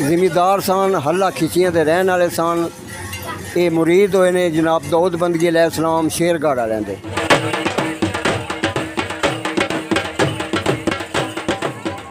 जिमीदार सन, हल्ला खिचियां दे रहने वाले सन। ये मुरीद होए ने जनाब दाऊद बंदगी अलैहिस्सलाम शेरगढ़ वालें दे।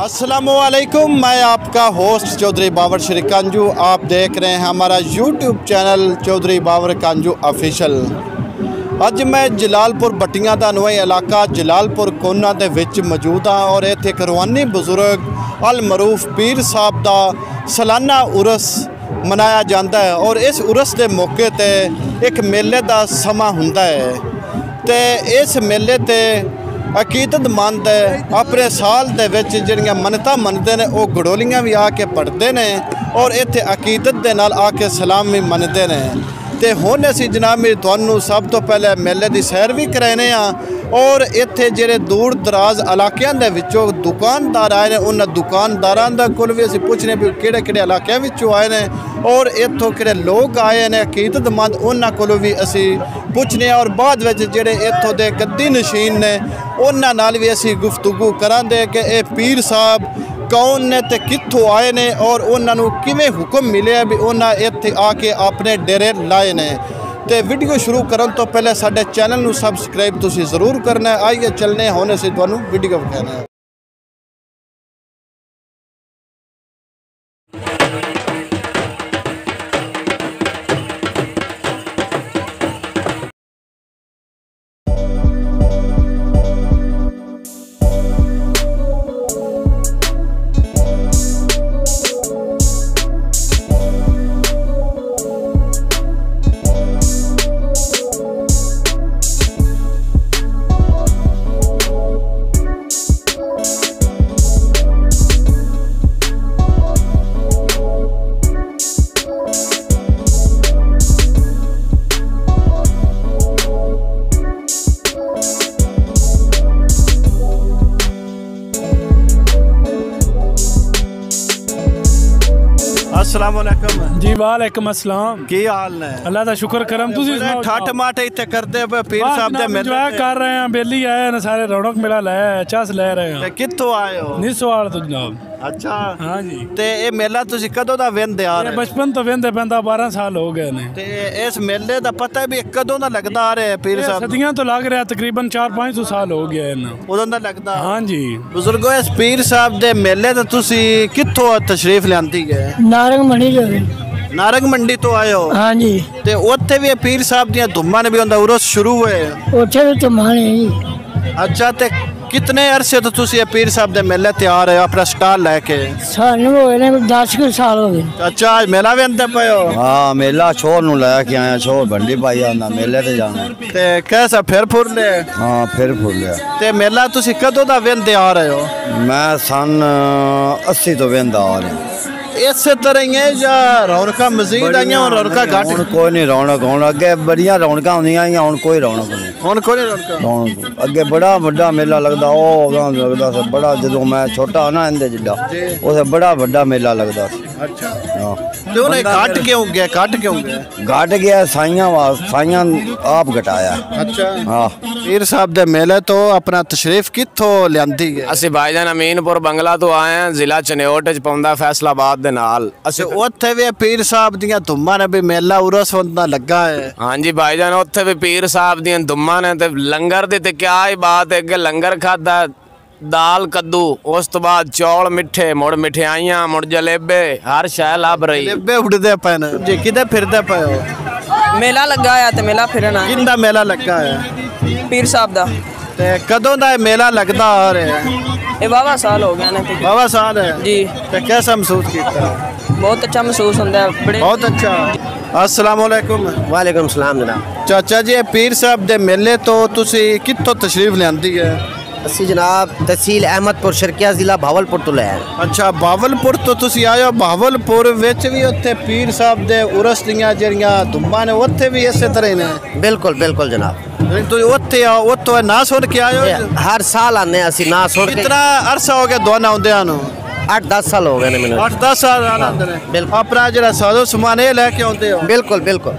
अस्सलामुअलैकुम, मैं आपका होस्ट चौधरी बाबर शरीफ कांजू। आप देख रहे हैं हमारा YouTube channel Chaudhary Babar कांजू official. अज मैं जलालपुर बट्टियां दा नवा इलाका जलालपुर कोना दे विच मौजूद हाँ और इत्थे एक रूहानी बुजुर्ग अल मरूफ पीर साहब दा सालाना उरस मनाया जाता है और इस उरस के मौके ते एक मेले का समा हुंदा है। ते इस मेले ते अकीदतमंद अपने साल दे विच जिहड़ियां मन्नतां मनदे ने वो गड़ोलियां भी आके पढ़ते ने और इत्थे अकीदत दे नाल आके सलाम भी मनदे ने। ते हुण असीं जनाब मेरी तुहानूं सब तो पहले मेले की सैर भी कराने और इत्थे जिहड़े दूर दराज इलाकिਆਂ दे विचों दुकानदार आए ने उन्हां दुकानदारां दा कोल भी असीं पुछने भी किहड़े इलाकिਆਂ विचों आए ने और इत्थों किहड़े लोग आए ने अकीदतमंद उन्हां कोलों भी असीं पुछने और बाद विच जिहड़े इत्थों दे गद्दी नशीन ने उन्हां नाल भी असीं गुफ्तगू करांगे कि ये पीर साहब कौन ने ते कित्थों आए ने और उन्होंने किवें हुक्म मिले भी उन्हें इत्थे आके अपने डेरे लाए ने। तो वीडियो शुरू करने तो पहले साडे चैनल नूं सबसक्राइब तुसीं जरूर करना है। आइए चलने होने से तुहानूं वीडियो दिखाना है। अस्सलामुअलैकुम जी। वालेकुम अस्सलाम। की हाल ने? अल्लाह दा शुक्र करम। तुसीं सुनाओ? ठट माट इत्थे करदे पे पीर साहब दे मेले कर रहे हैं। बेली आए हैं सारे, रौनक मेला लाया है, चस ले रहे हैं। कित्थों आए हो? निसवाल तो जनाब। अच्छा हाँ जी। ते ये मेला तुसीं कदों दा वेंदे आ रहे? बचपन तो वेंदे पैंदा 12 साल हो गए ने। ते इस मेले दा पता भी कदों दा लगदा आ रहा है? पीर साहब सदियां तो लग रहा, तकरीबन 400-500 साल हो गए हैं उदों दा लगदा। हाँ जी। बुजुर्गो इस पीर साहब दे मेले ते तुसीं कित्थों तशरीफ लियांदी गए? नारंग मंडी जो नारंग मंडी तो आए हो? हाँ जी। ते उत्थे भी पीर साहब दियां धुम्मां ने भी उनदा उरस शुरू हुए? उत्थे भी धुम्मां ने जी। अच्छा, ते कितने अरसे तो तुसी ये पीर साहब दे मेले तैयार है अपना स्टॉल लेके? सानू होए ने 10 साल हो गए। अच्छा, आज मेला भी अंदर पे हो? हाँ, मेला छोर नु लेके आया, छोर भंडी पाई आंदा मेले ते जाना। ते कैसा फिर फुर ले? हाँ, फिर फुर लिया। ते मेला तुसी कदों दा वेंदे आ रहे हो? मैं सन 80 तो वेंदा आ रहा। इस तरह ही है या रौनक मजीद आई और रौनक घट? कोई नहीं रौनक, हुण अगे बड़ियां रौनकां होंदियां ही, हुण कोई रौनक नहीं। हुण कोई रौनक अगे बड़ा बड़ा मेला लगदा, ओ लगदा सी बड़ा। जदों मैं छोटा ना इंदे जिड्डा उसे बड़ा बड़ा मेला लगदा सी। अच्छा हां, ते उन्हें घट क्यों गया? घट क्यों गया? घट गया साइयां आप घटाया। अच्छा हां। पीर साहब दे मेले तो अपना तशरीफ कित्थों लियांदी है? असी भाईजान अमीनपुर बंगला तो आए हैं, जिला चनेओट च पौंदा फैसलाबाद दे नाल। असी उत्थे भी पीर साहब दियां धुम्मां ने भी मेला उरस होंदा लगा है? हाँ जी भाईजान, उत्थे भी पीर साहब दियां धुम्मां ने। ते लंगर दी ते क्या ही बात है, अगे लंगर खादा, दाल कद्दू, उस तो बाद चौल मिठे, मुड़ मिठाइयां, मुड़ जलेबे, हर शै लभ रही। जलेबे उड़दे पे ने जी। किधर फिरदे पे हो? मेला लगा है ते मेला फिरना। किंदा मेला लगा है? पीर साहब दा। ते कदों दा मेला लगदा आ रहा है? ये 12 साल हो गए ने। 12 साल है जी। ते कैसा महसूस कीता? बहुत अच्छा महसूस होंदा है। बड़े बहुत अच्छा। अस्सलामुअलैकुम। वालेकुम सलाम जनाब। चाचा जी, पीर साहब दे मेले तो तुसी कित्थों तशरीफ लियांदी है? असी जनाब तहसील अहमदपुर शर्किया जिला भावलपुर तो ले आए। अच्छा, भावलपुर तो तुसी आए हो। भावलपुर विच भी उत्थे पीर साहब दे उरस दियां जेहड़ियां धुम्मां ने उत्थे भी इस तरह ने? बिल्कुल बिल्कुल जनाब। तुसी उत्थे आओ, उत्थों ना सुन के आए हो? हर साल आने असी ना सुन के। कितना अरसा हो गया दोनों आउंदियां नूं? 8-10 साल हो गए ने मैंने। 8-10 साल आंदे ने। अपना जेड़ा साजो समान ये लेके आउंदे हो? बिल्कुल बिल्कुल।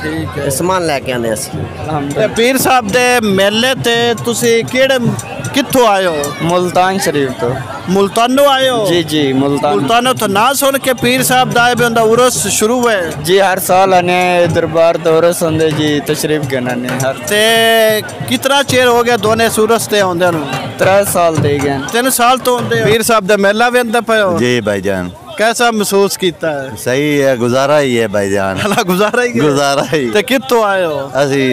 ਠੀਕ ਹੈ। ਸਮਾਨ ਲੈ ਕੇ ਆਉਂਦੇ ਅਸੀਂ। ਤੇ ਪੀਰ ਸਾਹਿਬ ਦੇ ਮੇਲੇ ਤੇ ਤੁਸੀਂ ਕਿੱਥੋਂ ਆਏ ਹੋ? मुल्तान शरीफ तो मुल्तानो आए हो? जी मुल्तान। मुल्तानो तो ना सुन के पीर साहब दाए भी उनका उर्स शुरू हुए जी हर साल आने दरबार तो उर्स होंदे जी तशरीफ गनाने हर ते कितना चेर हो गया दोने सूरस ते आंदे नु? 3 साल दे गए 3 साल तो आंदे पीर साहब दे मेला भी आंदे पे हो? जी भाईजान कैसा महसूस कीता है? सही है गुजारा ही है भाईजान गुजारा ही गुजारा ही ते कित्थों आए हो? ਅਸੀਂ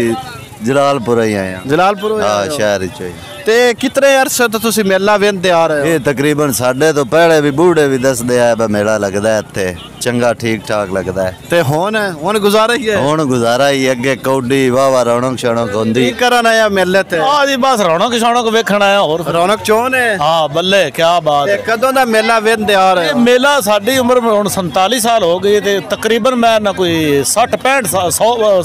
ਜਲਾਲਪੁਰ ਹੀ ਆਏ ਹਾਂ जलालपुर ਹਾਂ ਸ਼ਹਿਰ ਵਿੱਚ ਹੀ ਤੇ ਕਿਤਨੇ ਅਰਸੇ ਤੋਂ ਤੁਸੀਂ ਮੇਲਾ ਵੇਖਦੇ ਆ ਰਹੇ ਹੋ? ਇਹ ਤਕਰੀਬਨ ਸਾਡੇ ਤੋਂ ਪਹਿਲੇ ਵੀ ਬੂढ़े ਵੀ ਦੱਸਦੇ ਆ ਬਾ ਮੇਲਾ ਲੱਗਦਾ ਇੱਥੇ ਚੰਗਾ ਠੀਕ ਠਾਕ ਲੱਗਦਾ ਹੈ ਤੇ ਹੁਣ ਗੁਜ਼ਾਰਾ ਹੀ ਹੈ? ਹੁਣ ਗੁਜ਼ਾਰਾ ਹੀ ਅੱਗੇ ਕੌਡੀ ਵਾਵਾ ਰੌਣਕ ਸ਼ੌਣਕ ਹੁੰਦੀ ਕੀ ਕਰਨ ਆਇਆ ਮੇਲੇ ਤੇ? ਆ ਜੀ ਬਸ ਰੌਣਕ ਸ਼ੌਣਕ ਵੇਖਣ ਆਇਆ ਹੋਰ ਰੌਣਕ ਚੋਣ ਹੈ। ਹਾਂ ਬੱਲੇ ਕੀ ਬਾਤ ਤੇ ਹੈ। ਕਦੋਂ ਦਾ ਮੇਲਾ ਵੇਖਦੇ ਆ ਰਹੇ ਇਹ ਹੋ? ਮੇਲਾ ਸਾਡੀ ਉਮਰ ਹੁਣ 47 ਸਾਲ ਹੋ ਗਈ ਤੇ ਤਕਰੀਬਨ ਮੈਂ ਨਾ ਕੋਈ 60 65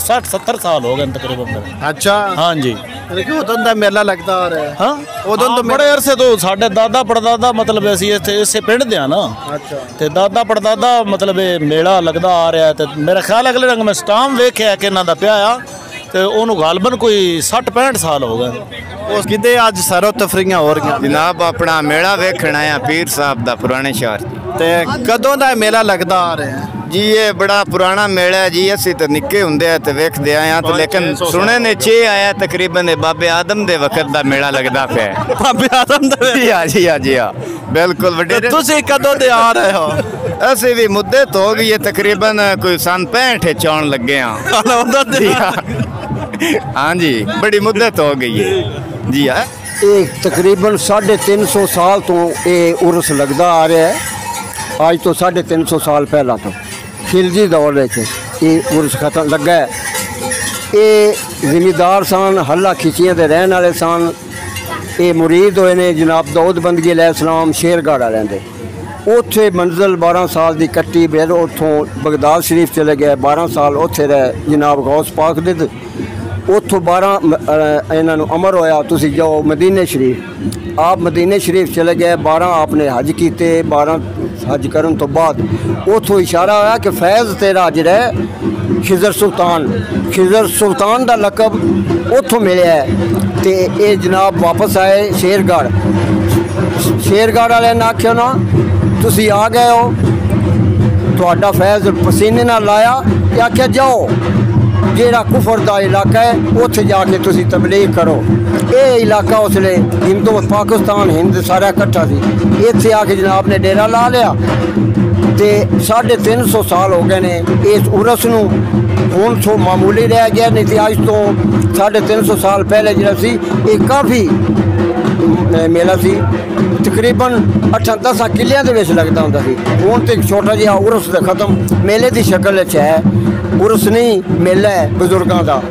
60 70 ਸਾਲ ਹੋ ਗਏ ਤਕਰੀਬਨ। ਅੱਛਾ ਹਾਂ ਜੀ ਉਦੋਂ ਦਾ ਮੇਲਾ ਲੱਗਦਾ ਆ ਰਿਹਾ? ਹਾਂ ਉਦੋਂ ਤੋਂ ਬੜੇ ਅਰਸੇ ਤੋਂ ਸਾਡੇ ਦਾਦਾ ਪੜਦਾਦਾ ਮਤਲਬ ਅਸੀਂ ਇਸੇ ਪਿੰਡ ਦੇ ਆ ਨਾ। ਅੱਛਾ ਤੇ ਦਾਦਾ ਪੜਦਾਦਾ ਮਤਲਬ ਇਹ ਮੇਲਾ ਲੱਗਦਾ ਆ ਰਿਹਾ ਤੇ ਮੇਰਾ ਖਿਆਲ ਅਗਲੇ ਰੰਗ ਮੈਂ ਸਟਾਮ ਵੇਖਿਆ ਕਿ ਇਹਨਾਂ ਦਾ ਪਿਆ ਆ ਤੇ ਉਹਨੂੰ ਗਾਲਬਨ ਕੋਈ 60 65 ਸਾਲ ਹੋ ਗਏ। ਉਸ ਕਿਤੇ ਅੱਜ ਸਰੋ ਤਫਰੀਆਂ ਹੋ ਰਹੀਆਂ ਜਨਾਬ ਆਪਣਾ ਮੇਲਾ ਵੇਖਣ ਆਇਆ ਪੀਰ ਸਾਹਿਬ ਦਾ ਪੁਰਾਣੇ ਸ਼ਹਿਰ ਤੇ ਕਦੋਂ ਦਾ ਮੇਲਾ ਲੱਗਦਾ ਆ ਰਿਹਾ? ਜੀ ਇਹ ਬੜਾ ਪੁਰਾਣਾ ਮੇਲਾ ਹੈ ਜੀ। ਅਸੀਂ ਤਾਂ ਨਿੱਕੇ ਹੁੰਦੇ ਆ ਤੇ ਵੇਖਦੇ ਆਏ ਆ ਤੇ ਲੇਕਿਨ ਸੁਣੇ ਨੇ 6 ਆਇਆ ਤਕਰੀਬਨ ਬਾਬੇ ਆਦਮ ਦੇ ਵਕਤ ਦਾ ਮੇਲਾ ਲੱਗਦਾ ਪਿਆ। ਬਾਬੇ ਆਦਮ ਦਾ ਜੀ ਹਾਂ ਬਿਲਕੁਲ ਵੱਡੇ। ਤੁਸੀਂ ਕਦੋਂ ਦੇ ਆ ਰਹੇ ਹੋ? ਅਸੀਂ ਵੀ ਮੁੱਦਤ ਹੋ ਗਈ ਹੈ ਤਕਰੀਬਨ ਕੋਈ ਸੰਨ 65 ਚ ਆਉਣ ਲੱਗੇ ਆ। हाँ जी बड़ी मुद्दत हो गई है जी। हाँ ਇਹ ਤਕਰੀਬਨ 350 ਸਾਲ ਤੋਂ ਇਹ ਉਰਸ ਲੱਗਦਾ ਆ ਰਿਹਾ ਹੈ। ਅੱਜ ਤੋਂ 350 ਸਾਲ ਪਹਿਲਾਂ ਤੋਂ ਖਿਲਜੀ ਦੌਰ ਵਿੱਚ ਇਹ ਉਰਸ ਖਤਮ ਲੱਗਾ ਹੈ। ਇਹ ਜ਼ਿਮੀਦਾਰ ਸਨ, ਹੱਲਾ ਖਿੱਚੀਆਂ ਦੇ ਰਹਿਣ ਵਾਲੇ ਸਨ। ਇਹ ਮੁਰੀਦ ਹੋਏ ਨੇ ਜਨਾਬ ਦਾਊਦ ਬੰਦਗੀ अलैहिस्सलाम ਸ਼ੇਰਗੜ੍ਹ ਵਾਲਿਆਂ ਦੇ। ਉੱਥੇ ਮੰਜ਼ਲ 12 ਸਾਲ ਦੀ ਕੱਟੀ, ਫਿਰ ਉੱਥੋਂ ਬਗਦਾਦ ਸ਼ਰੀਫ ਚਲੇ ਗਏ, 12 ਸਾਲ ਉੱਥੇ ਰਹੇ ਜਨਾਬ ਗੌਸ ਪਾਕ ਦੇ। ਉੱਥੋਂ 12 ਇਹਨਾਂ ਨੂੰ ਅਮਰ ਹੋਇਆ ਤੁਸੀਂ ਜਾਓ ਮਦੀਨੇ ਸ਼ਰੀਫ। ਆਪ ਮਦੀਨੇ ਸ਼ਰੀਫ ਚਲੇ ਗਏ, 12 ਆਪਨੇ ਹਜ ਕੀਤੇ। 12 ਹਜ ਕਰਨ ਤੋਂ ਬਾਅਦ ਉੱਥੋਂ ਇਸ਼ਾਰਾ ਹੋਇਆ ਕਿ ਫੈਜ਼ ਤੇਰਾ ਜਿਹੜਾ ਹੈ ਖਿਜ਼ਰ ਸੁਲਤਾਨ ਦਾ ਲਕਬ ਉੱਥੋਂ ਮਿਲਿਆ ਤੇ ਇਹ ਜਨਾਬ ਵਾਪਸ ਆਏ ਸ਼ੇਰਗੜ੍ਹ ਵਾਲਿਆਂ ਨੇ ਆਖਿਆ ਨਾ ਤੁਸੀਂ ਆ ਗਏ ਹੋ, ਤੁਹਾਡਾ ਫੈਜ਼ ਪਸੀਨੇ ਨਾਲ ਲਾਇਆ ਤੇ ਆਖਿਆ ਜਾਓ ਜਿਹੜਾ ਕੁਫਰ ਦਾ ਇਲਾਕਾ ਹੈ ਉੱਥੇ ਜਾ ਕੇ ਤੁਸੀਂ ਤਬਲੀਗ ਕਰੋ। ਇਹ ਇਲਾਕਾ ਉਸਲੇ ਹਿੰਦੂ ਪਾਕਿਸਤਾਨ ਹਿੰਦ ਸਾਰਾ ਇਕੱਠਾ ਸੀ। ਇੱਥੇ ਆ ਕੇ ਜਨਾਬ ਨੇ ਡੇਰਾ ਲਾ ਲਿਆ ਤੇ 350 ਸਾਲ ਹੋ ਗਏ ਨੇ ਇਸ ਉਰਸ ਨੂੰ। ਹੁਣ ਸੋ ਮਾਮੂਲੀ ਰਹਿ ਗਿਆ, ਨਹੀਂ ਤੇ ਅੱਜ ਤੋਂ 350 ਸਾਲ ਪਹਿਲੇ ਜਿਹੜਾ ਸੀ ਇਹ ਕਾਫੀ ਮੇਲਾ ਸੀ। ਤਕਰੀਬਨ 8-10 ਕਿੱਲਿਆਂ ਦੇ ਵਿੱਚ ਲੱਗਦਾ ਹੁੰਦਾ ਸੀ। ਹੁਣ ਤੇ ਛੋਟਾ ਜਿਹਾ ਉਰਸ ਦਾ ਖਤਮ ਮੇਲੇ ਦੀ ਸ਼ਕਲ ਵਿੱਚ ਹੈ। ਉਰਸ ਨਹੀਂ ਮੇਲਾ ਹੈ ਬਜ਼ੁਰਗਾਂ ਦਾ।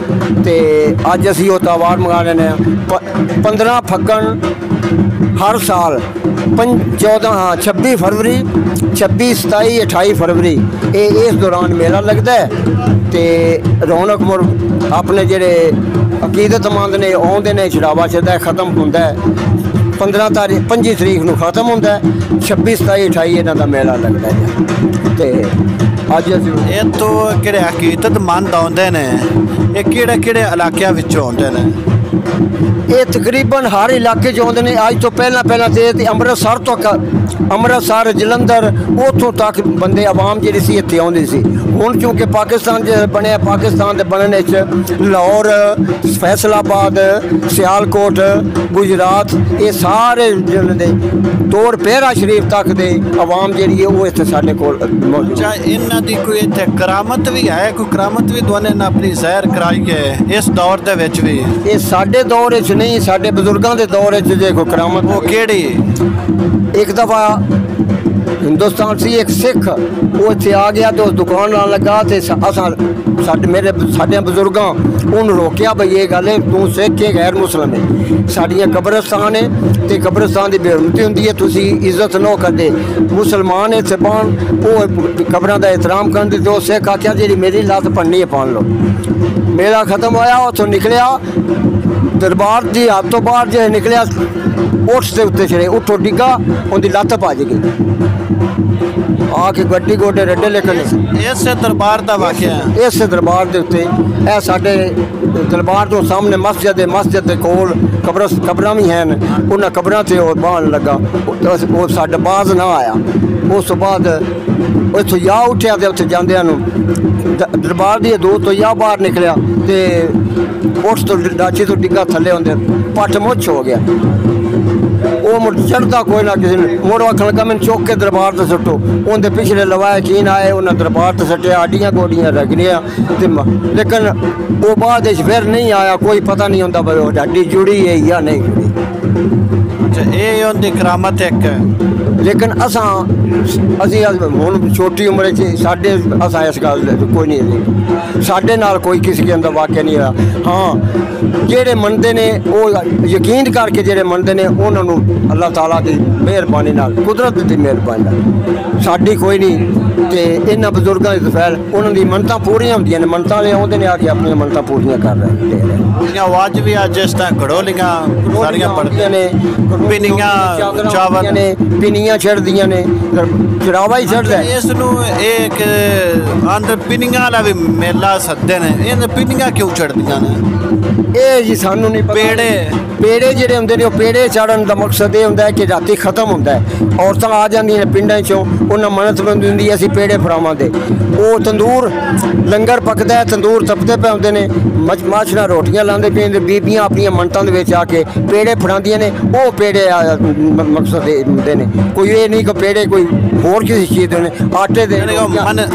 ਤੇ ਅੱਜ ਅਸੀਂ ਉਹ ਤਿਉਹਾਰ ਮਨਾ ਲੈਂਦੇ ਹਾਂ 15 ਫੱਗਣ ਹਰ ਸਾਲ 26 ਫਰਵਰੀ 26 27 28 ਫਰਵਰੀ ਇਹ ਇਸ ਦੌਰਾਨ ਮੇਲਾ ਲੱਗਦਾ ਹੈ। ਤੇ ਰੌਣਕ ਮੁਰ ਆਪਣੇ ਜਿਹੜੇ ਅਕੀਦਤਮੰਦ ਨੇ ਆਉਂਦੇ ਨੇ, ਛੜਾਵਾ ਚੱਲਦਾ ਖਤਮ ਹੁੰਦਾ ਹੈ 25 ਤਰੀਕ ਨੂੰ ਖਤਮ ਹੁੰਦਾ ਹੈ। 26 27 28 ਇਹਨਾਂ ਦਾ ਮੇਲਾ ਲੱਗਦਾ ਹੈ। ਤੇ ਅੱਜ ਅਸੀਂ ਇਹ ਤੋਂ ਕਿਹੜੇ ਅਕੀਦਤਮੰਦ ਆਉਂਦੇ ਨੇ, ਇਹ ਕਿਹੜੇ ਇਲਾਕਿਆਂ ਵਿੱਚੋਂ ਆਉਂਦੇ ਨੇ? ਇਹ ਤਕਰੀਬਨ ਹਰ ਇਲਾਕੇ 'ਚ ਆਉਂਦੇ ਨੇ। ਅੱਜ ਤੋਂ ਪਹਿਲਾਂ ਤੇ ਅੰਮ੍ਰਿਤਸਰ ਤੋਂ ਅੰਮ੍ਰਿਤਸਰ ਜਲੰਧਰ ਉੱਥੋਂ ਤੱਕ ਬੰਦੇ ਆਵਾਮ ਜਿਹੜੀ ਸੀ ਇੱਥੇ ਆਉਂਦੀ ਸੀ। ਹੁਣ ਕਿਉਂਕਿ ਪਾਕਿਸਤਾਨ 'ਚ ਬਣਿਆ, ਪਾਕਿਸਤਾਨ ਦੇ ਬਣਨ ਵਿੱਚ ਲਾਹੌਰ, ਫੈਸਲਾਬਾਦ, ਸਿਆਲਕੋਟ, ਗੁਜਰਾਤ ਇਹ ਸਾਰੇ ਜ਼ਿਲ੍ਹੇ ਦੇ ਤੋੜ ਪਹਿਰਾ ਸ਼ਰੀਫ ਤੱਕ ਦੇ ਆਵਾਮ ਜਿਹੜੀ ਹੈ ਉਹ ਇੱਥੇ ਸਾਡੇ ਕੋਲ ਮੌਜੂਦ ਹੈ। ਇਹਨਾਂ ਦੀ ਕੋਈ ਇੱਥੇ ਕਰਾਮਤ ਵੀ ਹੈ? ਕੋਈ ਕਰਾਮਤ ਵੀ ਦੋਨੇ ਨੇ ਆਪਣੀ ਜ਼ਾਹਿਰ ਕਰਾਈ ਹੈ ਇਸ ਦੌਰ ਦੇ ਵਿੱਚ ਵੀ? ਇਹ ਸਾਡੇ ਦੌਰ ਵਿੱਚ ਨਹੀਂ, ਸਾਡੇ ਬਜ਼ੁਰਗਾਂ ਦੇ ਦੌਰ ਵਿੱਚ ਜੇ ਕੋਈ ਕਰਾਮਤ। ਉਹ ਕਿਹੜੀ? ਇੱਕ ਦਫਾ ਹਿੰਦੁਸਤਾਨ ਸੀ ਇੱਕ ਸਿੱਖ, ਉਹ ਇੱਥੇ ਆ ਗਿਆ ਤੇ ਉਸ ਦੁਕਾਨ ਨਾਲ ਲੱਗਾ ਤੇ ਸਾਡੇ ਬਜ਼ੁਰਗਾਂ ਉਹਨੂੰ ਰੋਕਿਆ ਬਈ ਇਹ ਗੱਲ ਹੈ ਤੂੰ ਸਿੱਖ ਹੈ ਗੈਰ ਮੁਸਲਮ ਹੈ। ਸਾਡੀਆਂ ਕਬਰਸਤਾਨ ਹੈ ਤੇ ਕਬਰਸਤਾਨ ਦੀ ਬੇਹਰਮਤੀ ਹੁੰਦੀ ਹੈ, ਤੁਸੀਂ ਇੱਜ਼ਤ ਨਾ ਕਰਦੇ। ਮੁਸਲਮਾਨ ਇੱਥੇ ਪਾਉਣ, ਉਹ ਕਬਰਾਂ ਦਾ ਇਹਤਰਾਮ ਕਰਨ ਦੇ। ਦੋ ਸਿੱਖ ਆਖਿਆ ਜਿਹੜੀ ਮੇਰੀ ਲੱਤ ਭੰਨੀ ਹੈ ਭੰਨ ਲਓ। मेला खत्म होया उतों निकलिया दरबार की हद तो बाहर जो निकलिया उठ के उत्ते चढ़े उठो डिग्गा उनकी लत्त भज गई आके गड्डी गोडे रड्डे लेकिन इस दरबार का वाकया इस दरबार के उत्ते ए साडे दरबार तो सामने मस्जिद के कोल कब्रां भी हैं उन्होंने कब्रां से बहन लगा वो साडा बाज ना आया उस बाद उतो या उठिया तो उत्थे जांदियां दरबार दी दो तो या बाहर निकलिया तो उठ तो डाची तो डिग्गा थले होंदे पट मुछ हो गया वो मुड़ चढ़ता कोई ना किसी ने मुड़ आखन लगा मैंने चौक के दरबार से सुटो उनके पिछले लवाए कीन आए उन्हें दरबार से सटिया आडियां गोडियां रख गया लेकिन वो बाद फिर नहीं आया कोई पता नहीं होता भाई हड्डी जुड़ी है या नहीं जुड़ी। अच्छा ये उनकी करामत एक है लेकिन असी हुण छोटी उम्र साढ़े असा इस गल कोई नहीं साढ़े नाल कोई किसी के अंदर वाक्य नहीं रहा। हाँ जेड़े मनते ने वो यकीन करके जेड़े मनते ने उन्होंने अल्लाह ताला की मेहरबानी नाल कुदरत की मेहरबानी नाल साडी कोई नहीं ते इन्हां बजुर्गों की फैल उन्होंने मनतां पूरियां होंदियां ने मनतां ले आउंदे ने आके अपनी मनतां पूरियां कर रहे आवाज भी अज इस तरह घड़ोलियां सारियां पड़दियां ने पिनियां चावल ने पिनियां चढ़दियां ने चढ़ावा ही चढ़दा है इसनूं एक अंदर पिनियां वाला भी मेला सददे ने इन पिनियां क्यों चढ़दियां ने ਇਹ ਜੀ ਸਾਨੂੰ ਨਹੀਂ ਪਤਾ पेड़े ਜਿਹੜੇ ਹੁੰਦੇ ਨੇ ਉਹ पेड़े ਚੜਨ ਦਾ ਮਕਸਦ ਇਹ ਹੁੰਦਾ ਹੈ ਕਿ ਰਾਤੀ ਖਤਮ ਹੁੰਦਾ ਹੈ ਔਰਤਾਂ ਆ ਜਾਂਦੀਆਂ ਨੇ ਪਿੰਡਾਂ ਚੋਂ ਉਹਨਾਂ ਮੰਨਤ ਬੰਦੀ ਹੁੰਦੀ ਅਸੀਂ पेड़े ਫੜਾਵਾਂਗੇ ਉਹ ਤੰਦੂਰ ਲੰਗਰ ਪੱਕਦਾ ਹੈ ਤੰਦੂਰ ਤਪਦੇ ਪਏ ਹੁੰਦੇ ਨੇ ਮਾਛਣਾ ਰੋਟੀਆਂ ਲਾਉਂਦੇ ਪਏ ਨੇ ਬੀਬੀਆਂ ਆਪਣੀਆਂ ਮੰਨਤਾਂ ਦੇ ਵਿੱਚ ਆ ਕੇ पेड़े ਫੜਾਉਂਦੀਆਂ ਨੇ ਉਹ पेड़े ਮਕਸਦ ਹੁੰਦੇ ਨੇ ਕੋਈ ਇਹ ਨਹੀਂ ਕਿ पेड़े ਕੋਈ ਹੋਰ ਕਿਸੇ ਚੀਜ਼ ਦੇ ਨੇ ਆਟੇ ਦੇ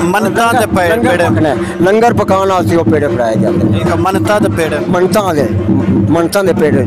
ਮੰਨਤਾਂ ਦੇ पेड़े ਲੰਗਰ ਪਕਾਉਣ ਵਾਸਤੇ ਉਹ पेड़े ਫੜਾਏ ਜਾਂਦੇ ਨੇ ਮੰਨਤਾਂ ਦੇ पेड़े मनता दे पेड़